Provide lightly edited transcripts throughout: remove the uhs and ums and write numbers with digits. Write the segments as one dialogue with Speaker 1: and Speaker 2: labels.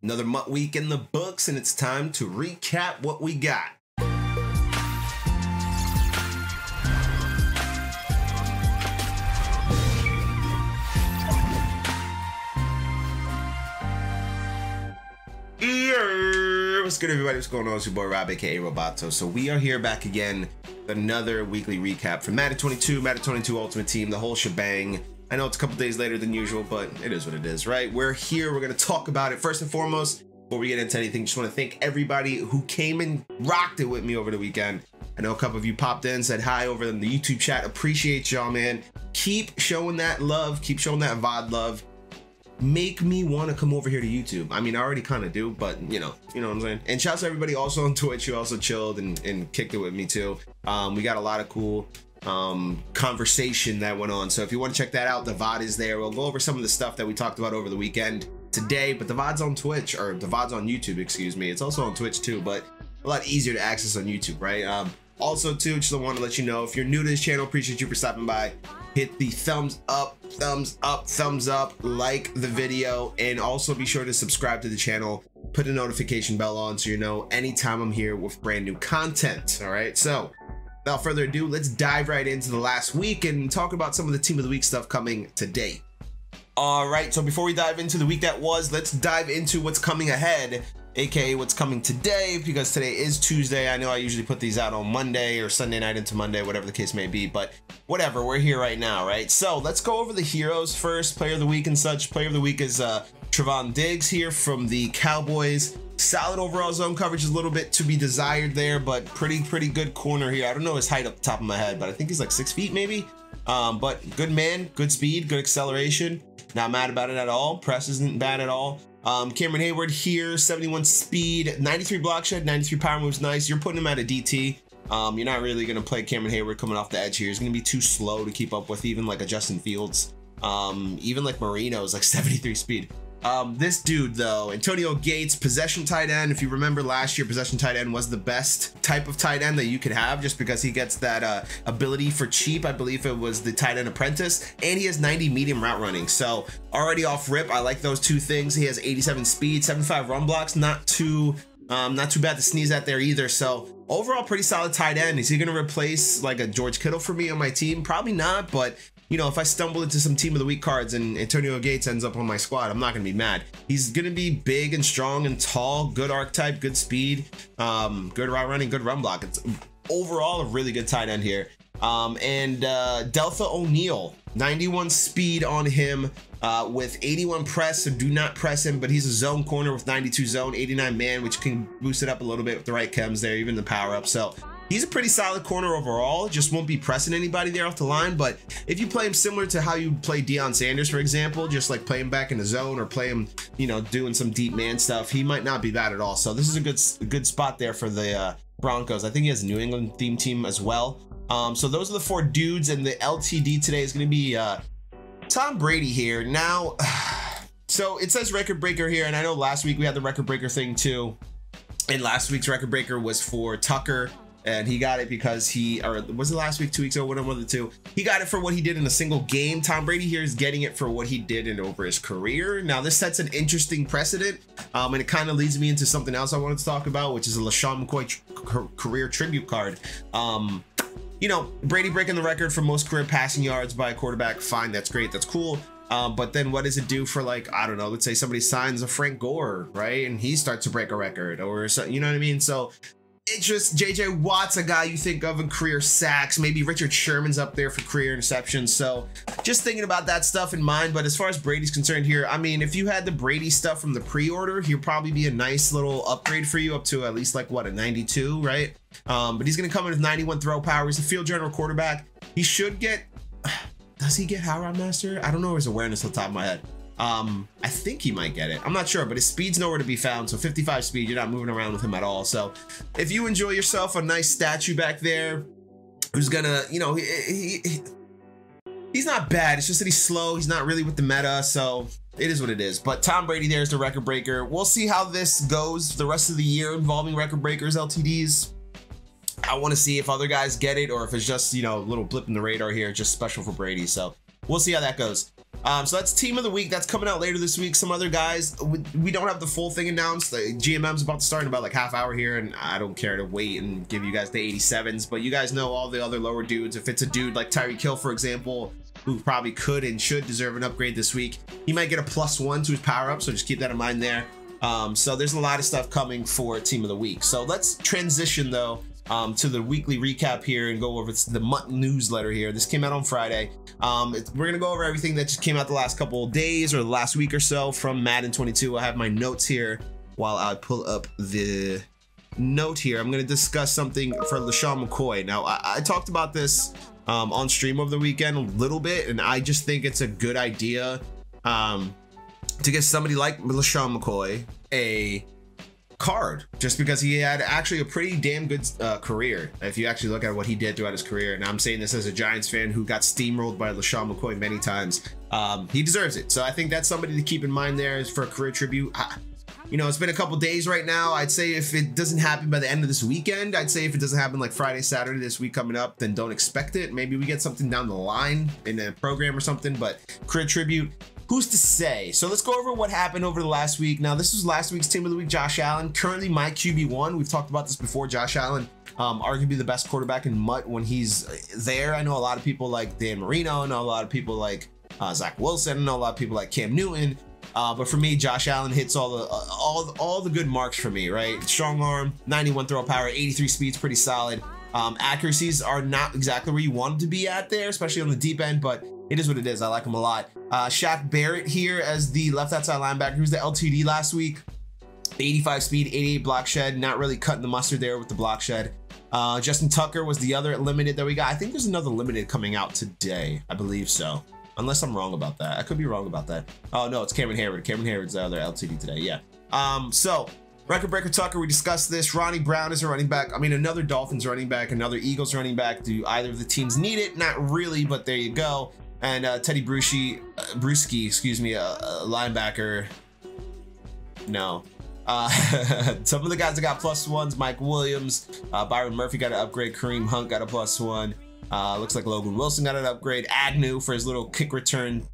Speaker 1: Another MUT week in the books, and it's time to recap what we got. What's good, everybody? What's going on? It's your boy Rob, aka Roboto. So we are here back again with another weekly recap for Madden 22, Madden 22 Ultimate Team, the whole shebang. I know it's a couple days later than usual, but it is what it is, right? We're here. We're going to talk about it. First and foremost, before we get into anything, just want to thank everybody who came and rocked it with me over the weekend. I know a couple of you popped in, said hi over in the YouTube chat. Appreciate y'all, man. Keep showing that love. Keep showing that VOD love. Make me want to come over here to YouTube. I mean, I already kind of do, but you know what I'm saying. And shouts to everybody also on Twitch who also chilled and kicked it with me too. We got a lot of cool conversation that went on, so if you want to check that out, the VOD is there. We'll go over some of the stuff that we talked about over the weekend today, but the VOD's on Twitch, or the VOD's on YouTube, excuse me. It's also on Twitch too, but a lot easier to access on YouTube, right? Also too, just want to let you know, if you're new to this channel, appreciate you for stopping by. Hit the thumbs up, like the video, and also be sure to subscribe to the channel, put a notification bell on so you know anytime I'm here with brand new content. All right, so without further ado, let's dive right into the last week and talk about some of the team of the week stuff coming today. All right, so before we dive into the week that was, let's dive into what's coming ahead, aka what's coming today, because today is Tuesday. I know I usually put these out on Monday or Sunday night into Monday, whatever the case may be, but whatever, we're here right now, right? So let's go over the heroes first, player of the week and such. Player of the week is Trevon Diggs here from the Cowboys. Solid overall zone coverage, is a little bit to be desired there, but pretty good corner here. I don't know his height up the top of my head, but I think he's like 6 feet maybe. But good man, good speed, good acceleration. Not mad about it at all. Press isn't bad at all. Cameron Hayward here, 71 speed, 93 block shed, 93 power moves, nice. You're putting him at a DT. You're not really going to play Cameron Hayward coming off the edge here. He's going to be too slow to keep up with, even like a Justin Fields. Even like Marino is like 73 speed. This dude though, Antonio Gates, possession tight end. If you remember last year, possession tight end was the best type of tight end that you could have, just because he gets that ability for cheap. I believe it was the tight end apprentice, and he has 90 medium route running. So already off rip, I like those two things. He has 87 speed, 75 run blocks, not too bad to sneeze at there either. So overall, pretty solid tight end. Is he going to replace like a George Kittle for me on my team? Probably not, but you know, if I stumble into some team of the week cards and Antonio Gates ends up on my squad, I'm not going to be mad. He's going to be big and strong and tall, good archetype, good speed, good route running, good run block. It's overall a really good tight end here. Delta O'Neal, 91 speed on him with 81 press, so do not press him, but he's a zone corner with 92 zone, 89 man, which can boost it up a little bit with the right chems there, even the power up. So he's a pretty solid corner overall. Just won't be pressing anybody there off the line, but if you play him similar to how you play Deion Sanders, for example, just like play him back in the zone or play him, you know, doing some deep man stuff, he might not be bad at all. So this is a good spot there for the Broncos. I think he has a New England theme team as well. So those are the 4 dudes, and the LTD today is going to be Tom Brady here. Now, so it says record breaker here, and I know last week we had the record breaker thing too, and last week's record breaker was for Tucker. And he got it because or was it last week, 2 weeks ago, one of the two? He got it for what he did in a single game. Tom Brady here is getting it for what he did over his career. Now, this sets an interesting precedent, and it kind of leads me into something else I wanted to talk about, which is a LaShawn McCoy career tribute card. You know, Brady breaking the record for most career passing yards by a quarterback. Fine, that's great, that's cool. But then what does it do for, like, I don't know, let's say somebody signs a Frank Gore, right? And he starts to break a record, or so, you know what I mean? So it's just JJ Watt's a guy you think of in career sacks. Maybe Richard Sherman's up there for career interceptions. So just thinking about that stuff in mind. But as far as Brady's concerned here, I mean, if you had the Brady stuff from the pre-order, he'll probably be a nice little upgrade for you, up to at least like what, a 92, right? But he's going to come in with 91 throw power. He's a field general quarterback. He should get, does he get High Route Master? I don't know his awareness off the top of my head. I think he might get it. I'm not sure, but his speed's nowhere to be found. So 55 speed, you're not moving around with him at all. So if you enjoy yourself a nice statue back there who's gonna, you know, he's not bad. It's just that he's slow. He's not really with the meta. So it is what it is. But Tom Brady there is the record breaker. We'll see how this goes the rest of the year involving record breakers, LTDs. I want to see if other guys get it, or if it's just, you know, a little blip in the radar here, just special for Brady. So we'll see how that goes. So that's team of the week. That's coming out later this week. Some other guys, we don't have the full thing announced. The GMM's about to start in about like half hour here, and I don't care to wait and give you guys the 87s, but you guys know all the other lower dudes. If it's a dude like Tyreek Hill, for example, who probably could and should deserve an upgrade this week, he might get a +1 to his power up, so just keep that in mind there. So there's a lot of stuff coming for team of the week. So let's transition though to the weekly recap here and go over the MUT newsletter here. This came out on Friday. We're gonna go over everything that just came out the last couple of days or the last week or so from Madden 22. I have my notes here while I pull up the note here. I'm gonna discuss something for LeSean McCoy. Now I talked about this on stream over the weekend a little bit, and I just think it's a good idea to get somebody like LeSean McCoy a card, just because he had actually a pretty damn good career if you actually look at what he did throughout his career. And I'm saying this as a Giants fan who got steamrolled by LeSean McCoy many times. He deserves it, so I think that's somebody to keep in mind there for a career tribute. You know, it's been a couple days right now. I'd say if it doesn't happen by the end of this weekend, I'd say if it doesn't happen like Friday, Saturday this week coming up, then don't expect it. Maybe we get something down the line in a program or something, but career tribute, who's to say? So let's go over what happened over the last week. Now, this was last week's team of the week, Josh Allen, currently my QB1. We've talked about this before. Josh Allen, arguably the best quarterback in MUT when he's there. I know a lot of people like Dan Marino. I know a lot of people like Zach Wilson. I know a lot of people like Cam Newton. But for me, Josh Allen hits all the good marks for me, right? Strong arm, 91 throw power, 83 speed's pretty solid. Accuracies are not exactly where you want them to be at there, especially on the deep end, but it is what it is. I like him a lot. Shaq Barrett here as the left outside linebacker, who's the LTD last week. 85 speed, 88 block shed, not really cutting the mustard there with the block shed. Justin Tucker was the other limited that we got. I think there's another limited coming out today. I believe so. Unless I'm wrong about that. I could be wrong about that. Oh no, it's Cameron Hayward. Cameron Hayward's the other LTD today, yeah. So record breaker Tucker, we discussed this. Ronnie Brown is a running back. I mean, another Dolphins running back, another Eagles running back. Do either of the teams need it? Not really, but there you go. And Teddy Bruschi, excuse me, a linebacker. No. Some of the guys that got +1s, Mike Williams, Byron Murphy got an upgrade, Kareem Hunt got a +1. Looks like Logan Wilson got an upgrade. Agnew for his little kick return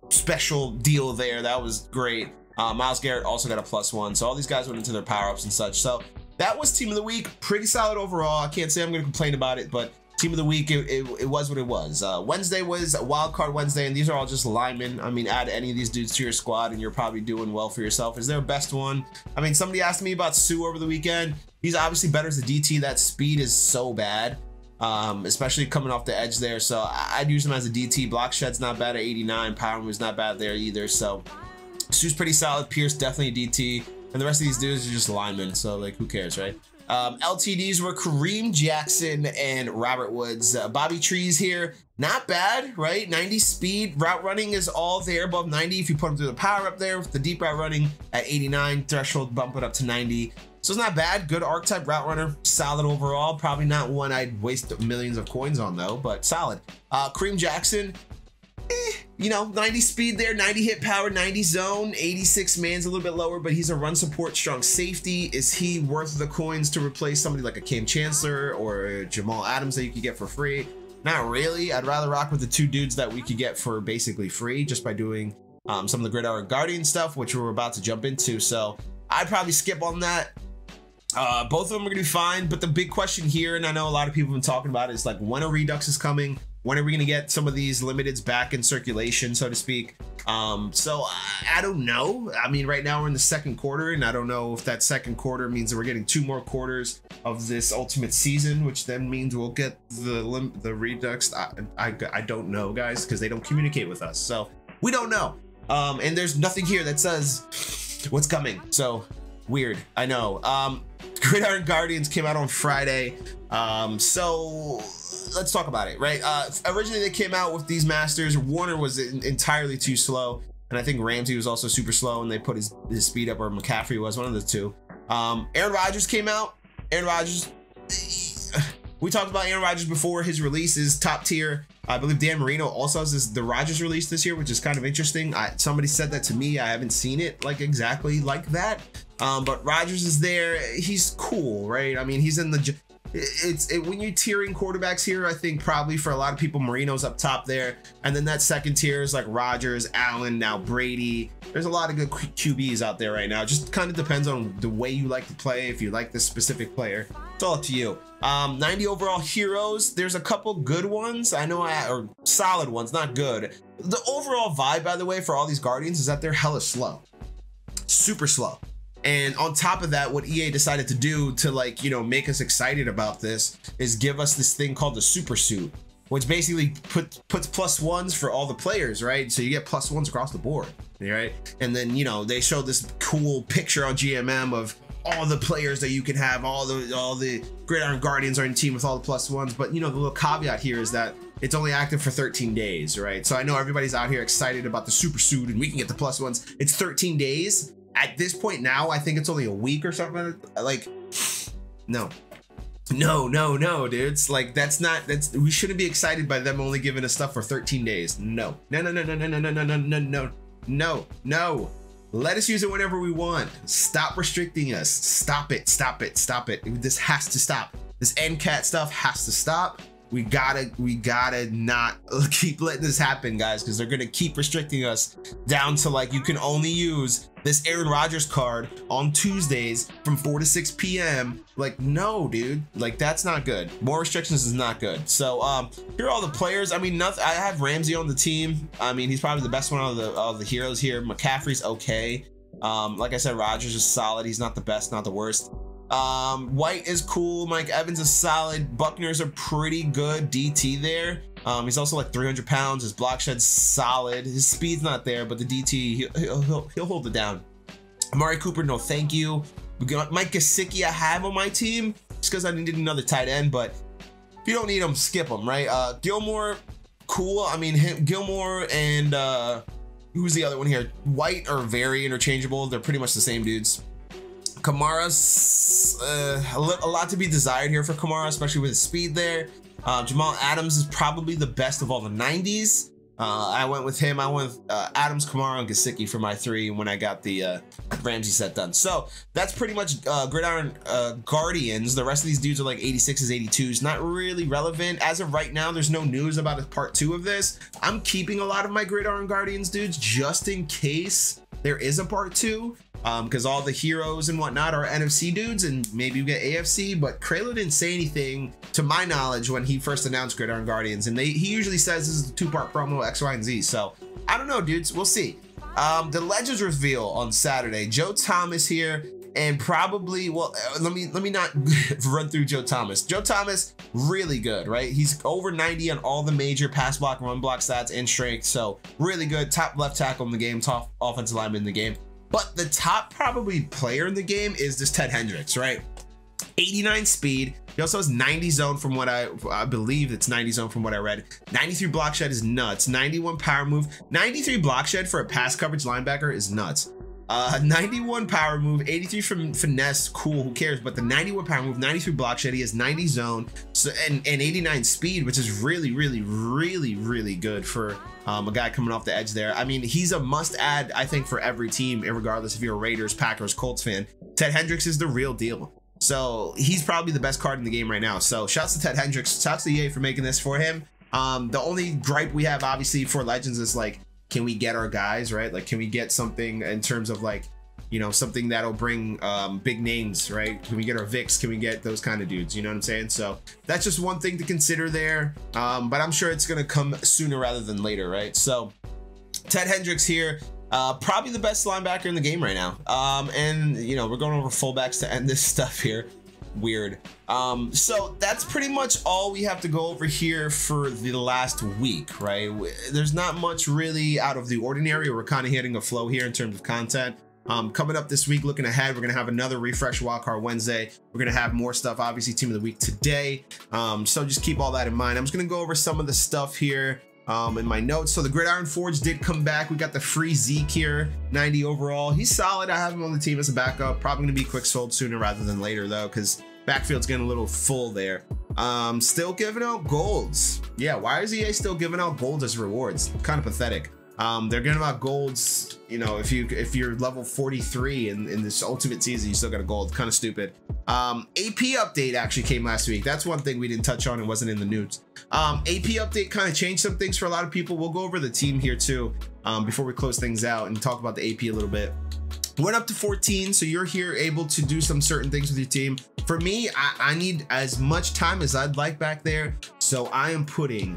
Speaker 1: special deal there. That was great. Myles Garrett also got a +1. So all these guys went into their power-ups and such. So that was team of the week. Pretty solid overall. I can't say I'm going to complain about it, but team of the week, it was what it was. Wednesday was a wild card Wednesday, and these are all just linemen. I mean, add any of these dudes to your squad and you're probably doing well for yourself. Is there a best one? I mean, somebody asked me about Sue over the weekend. He's obviously better as a DT. That speed is so bad. Especially coming off the edge there. So I'd use him as a DT. Block shed's not bad at 89. Power was not bad there either. So Sue's pretty solid. Pierce definitely a DT. And the rest of these dudes are just linemen. So like, who cares, right? LTDs were Kareem Jackson and Robert Woods. Bobby Trees here, not bad, right? 90 speed. Route running is all there above 90. If you put him through the power up there with the deep route running at 89, threshold bump it up to 90. So it's not bad. Good archetype route runner. Solid overall. Probably not one I'd waste millions of coins on though, but solid. Kareem Jackson, you know, 90 speed there, 90 hit power, 90 zone, 86 man's a little bit lower, but he's a run support strong safety. Is he worth the coins to replace somebody like a Cam Chancellor or Jamal Adams that you could get for free? Not really. I'd rather rock with the two dudes that we could get for basically free just by doing some of the Gridiron Guardian stuff, which we're about to jump into. So I'd probably skip on that. Both of them are gonna be fine, but the big question here, and I know a lot of people have been talking about it, is like, when are Redux is coming? When are we gonna get some of these limiteds back in circulation, so to speak? So I don't know. I mean, right now we're in the second quarter, and I don't know if that second quarter means that we're getting 2 more quarters of this ultimate season, which then means we'll get the Redux. I don't know, guys, because they don't communicate with us, so we don't know. And there's nothing here that says what's coming, so weird. I know. Gridiron Guardians came out on Friday. So let's talk about it, right? Originally they came out with these masters. Warner was entirely too slow, and I think Ramsey was also super slow, and they put his speed up, or McCaffrey was, one of the two. Aaron Rodgers came out. Aaron Rodgers, we talked about Aaron Rodgers before. His release is top tier. I believe Dan Marino also has the Rodgers release this year, which is kind of interesting. Somebody said that to me. I haven't seen it like exactly like that. But Rodgers is there. He's cool, right? I mean, he's in the when you're tiering quarterbacks here, I think probably for a lot of people, Marino's up top there. And then that second tier is like Rodgers, Allen, now Brady. There's a lot of good QBs out there right now. Just kind of depends on the way you like to play. If you like this specific player, it's all up to you. 90 overall heroes. There's a couple good ones. I know, or solid ones, not good. The overall vibe, by the way, for all these Guardians is that they're hella slow, super slow. And on top of that, what EA decided to do to, like, you know, make us excited about this is give us this thing called the super suit, which basically puts +1s for all the players, right? So you get +1s across the board, right? And then, you know, they show this cool picture on GMM of all the players that you can have, all the Gridiron Guardians are in team with all the +1s. But, you know, the little caveat here is that it's only active for 13 days, right? So I know everybody's out here excited about the super suit and we can get the +1s. It's 13 days. At this point now, I think it's only a week or something. Like, no, dudes. Like, we shouldn't be excited by them only giving us stuff for 13 days. No. Let us use it whenever we want. Stop restricting us. Stop it. This has to stop. This NCAT stuff has to stop. We gotta not keep letting this happen, guys, because they're gonna keep restricting us down to, like, you can only use this Aaron Rodgers card on Tuesdays from 4 to 6 p.m. Like, no, dude, like, that's not good. More restrictions is not good. So here are all the players. I mean, I have Ramsey on the team. I mean, he's probably the best one out of the heroes here. McCaffrey's okay. Like I said, Rodgers is solid. He's not the best, not the worst. White is cool. Mike Evans is solid. Buckner's a pretty good DT there. He's also like 300 pounds. His block shed's solid. His speed's not there, but the DT, he'll hold it down. Amari Cooper, no thank you. We got Mike Gesicki I have on my team just because I needed another tight end, but if you don't need him, skip him, right? Gilmore, cool. I mean, Gilmore and who's the other one here? White are very interchangeable. They're pretty much the same dudes. Kamara's a lot to be desired here for Kamara, especially with his speed there. Jamal Adams is probably the best of all the 90s. I went with him. I went with Adams, Kamara, and Gesicki for my 3 when I got the Ramsey set done. So that's pretty much Gridiron Guardians. The rest of these dudes are like 86s, 82s. Not really relevant. As of right now, there's no news about a part 2 of this. I'm keeping a lot of my Gridiron Guardians dudes just in case there is a part 2. Because all the heroes and whatnot are NFC dudes, and maybe you get AFC, but Krayla didn't say anything to my knowledge when he first announced Gridiron Guardians, and he usually says this is a 2-part promo, X, Y, and Z. So I don't know, dudes, we'll see. The Legends reveal on Saturday. Joe Thomas here, and probably, well, let me not run through Joe Thomas. Joe Thomas, really good, right? He's over 90 on all the major pass block, run block stats, and strength, so really good. Top left tackle in the game, top offensive lineman in the game. But the top probably player in the game is this Ted Hendricks, right? 89 speed. He also has 90 zone from what I believe it's 90 zone from what I read. 93 block shed is nuts. 91 power move. 93 block shed for a pass coverage linebacker is nuts. 91 power move, 83 from finesse, cool, who cares? But the 91 power move, 93 block shed, he has 90 zone, so and 89 speed, which is really good for a guy coming off the edge there. I mean, he's a must add, I think, for every team, regardless if you're a Raiders, Packers, Colts fan. Ted Hendricks is the real deal. So he's probably the best card in the game right now. So shouts to Ted Hendricks, shouts to EA for making this for him. The only gripe we have obviously for Legends is, like, can we get our guys, right? Like, can we get something in terms of, like, you know, something that'll bring big names, right? Can we get our Vicks? Can we get those kind of dudes? You know what I'm saying? So that's just one thing to consider there. But I'm sure it's gonna come sooner rather than later, right? So Ted Hendricks here, probably the best linebacker in the game right now. And, you know, we're going over fullbacks to end this stuff here. Weird. So that's pretty much all we have to go over here for the last week, right? There's not much really out of the ordinary. We're kind of hitting a flow here in terms of content. Coming up this week, looking ahead, we're gonna have another refresh wildcard Wednesday. We're gonna have more stuff, obviously team of the week today. So just keep all that in mind. I'm just gonna go over some of the stuff here in my notes. So the Gridiron Forge did come back. We got the free Zeke here, 90 overall. He's solid. I have him on the team as a backup. Probably gonna be quick sold sooner rather than later though, because backfield's getting a little full there. Still giving out golds. Yeah, why is EA still giving out golds as rewards? Kind of pathetic. They're giving out golds, you know, if you're level 43 in this ultimate season, you still got a gold. Kind of stupid. AP update actually came last week. That's one thing we didn't touch on. It wasn't in the news. AP update kind of changed some things for a lot of people. We'll go over the team here too before we close things out and talk about the AP a little bit. Went up to 14, so you're here able to do some certain things with your team. For me, I need as much time as I'd like back there, so I am putting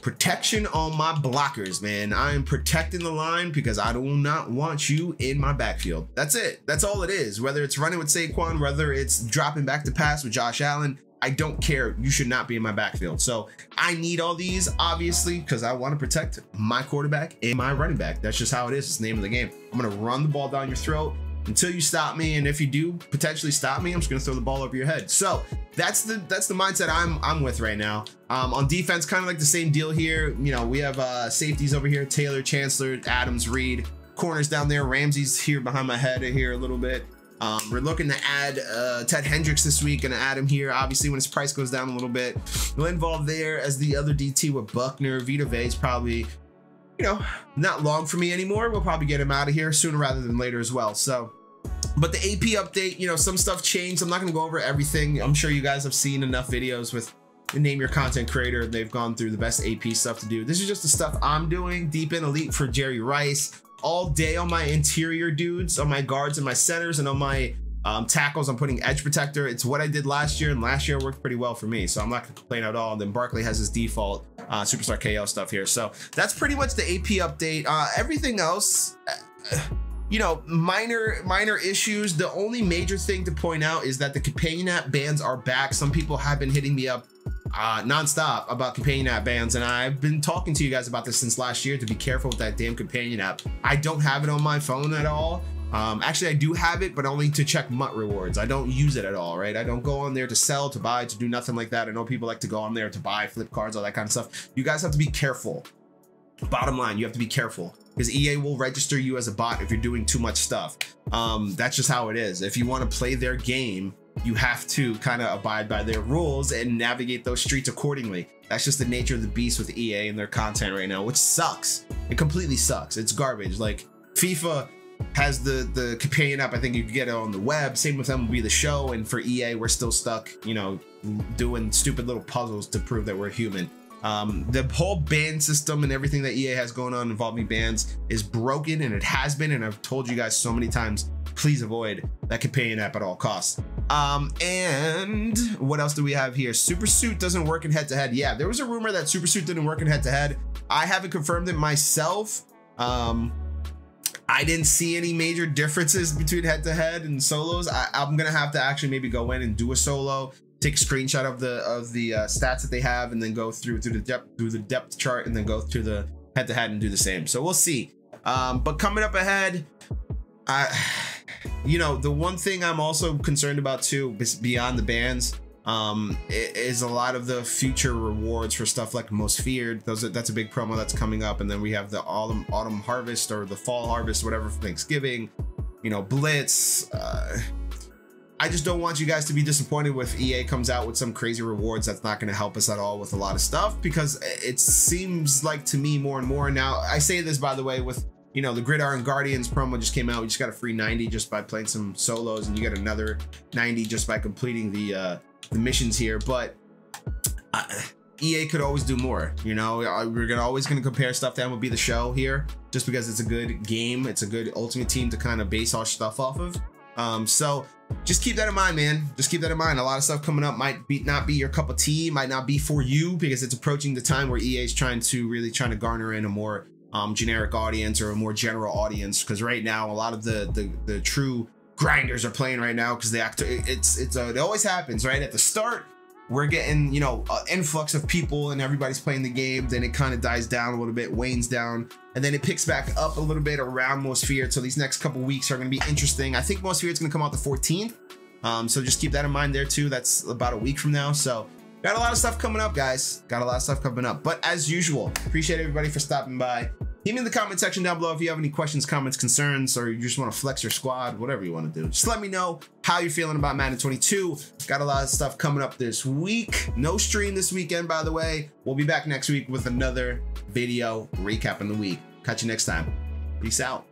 Speaker 1: protection on my blockers, man. I am protecting the line because I do not want you in my backfield. That's it. That's all it is. Whether it's running with Saquon, whether it's dropping back to pass with Josh Allen, I don't care. You should not be in my backfield. So I need all these, obviously, because I want to protect my quarterback and my running back. That's just how it is. It's the name of the game. I'm going to run the ball down your throat until you stop me. And if you do potentially stop me, I'm just going to throw the ball over your head. So that's the mindset I'm with right now. On defense, kind of like the same deal here. You know, we have safeties over here, Taylor, Chancellor, Adams, Reed, corners down there. Ramsey's here behind my head here a little bit. We're looking to add Ted Hendricks this week, and add him here, obviously, when his price goes down a little bit. Linval there as the other DT with Buckner. Vita Vea's probably, you know, not long for me anymore. We'll probably get him out of here sooner rather than later as well. So, but the AP update, you know, some stuff changed. I'm not going to go over everything. I'm sure you guys have seen enough videos with Name Your Content Creator. They've gone through the best AP stuff to do. This is just the stuff I'm doing. Deep in Elite for Jerry Rice. All day on my interior dudes, on my guards and my centers, and on my tackles, I'm putting edge protector. It's what I did last year, and last year worked pretty well for me, so I'm not gonna complain at all. And then Barkley has his default Superstar KO stuff here. So that's pretty much the AP update. Everything else, you know, minor issues. The only major thing to point out is that the companion app bans are back. Some people have been hitting me up nonstop about companion app bans, and I've been talking to you guys about this since last year to be careful with that damn companion app. I don't have it on my phone at all. Actually, I do have it, but only to check MUT rewards. I don't use it at all, right? I don't go on there to sell, to buy, to do nothing like that. I know people like to go on there to buy, flip cards, all that kind of stuff. You guys have to be careful. Bottom line, you have to be careful, because EA will register you as a bot if you're doing too much stuff. That's just how it is. If you want to play their game, you have to kind of abide by their rules and navigate those streets accordingly. That's just the nature of the beast with EA and their content right now, which sucks. It completely sucks. It's garbage. Like FIFA has the companion app. I think you can get it on the web. Same with MLB The Show. And for EA, we're still stuck, you know, doing stupid little puzzles to prove that we're human. The whole ban system and everything that EA has going on involving bans is broken, and it has been. And I've told you guys so many times, please avoid that companion app at all costs. And what else do we have here? Super Suit doesn't work in head-to-head. Yeah, there was a rumor that Super Suit didn't work in head-to-head. I haven't confirmed it myself. I didn't see any major differences between head-to-head and solos. I'm gonna have to actually maybe go in and do a solo, take a screenshot of the stats that they have, and then go through the depth chart, and then go through the head-to-head and do the same. So we'll see. But coming up ahead, you know, the one thing I'm also concerned about too, beyond the bans, is a lot of the future rewards for stuff like Most Feared. That's a big promo that's coming up, and then we have the autumn harvest, or the fall harvest, whatever, for Thanksgiving. You know, Blitz. I just don't want you guys to be disappointed if EA comes out with some crazy rewards that's not going to help us at all with a lot of stuff, because it seems like to me more and more now. I say this, by the way, with, you know, the Gridiron Guardians promo just came out. We just got a free 90 just by playing some solos, and you get another 90 just by completing the missions here. But EA could always do more. You know, we're always gonna compare stuff to MLB The Show here, just because it's a good game. It's a good Ultimate Team to kind of base our stuff off of. So just keep that in mind, man. Just keep that in mind. A lot of stuff coming up might not be your cup of tea, might not be for you, because it's approaching the time where EA is trying to garner in a more generic audience, or a more general audience. Because right now, a lot of the true grinders are playing right now, because it always happens right at the start. We're getting, you know, influx of people and everybody's playing the game. Then it kind of dies down a little bit, wanes down, and then it picks back up a little bit around Most Feared. So these next couple weeks are going to be interesting. I think Most Feared is going to come out the 14th. So just keep that in mind there too. That's about a week from now. So got a lot of stuff coming up, guys. Got a lot of stuff coming up. But as usual, appreciate everybody for stopping by. Leave me in the comment section down below if you have any questions, comments, concerns, or you just want to flex your squad, whatever you want to do. Just let me know how you're feeling about Madden 22. Got a lot of stuff coming up this week. No stream this weekend, by the way. We'll be back next week with another video recapping the week. Catch you next time. Peace out.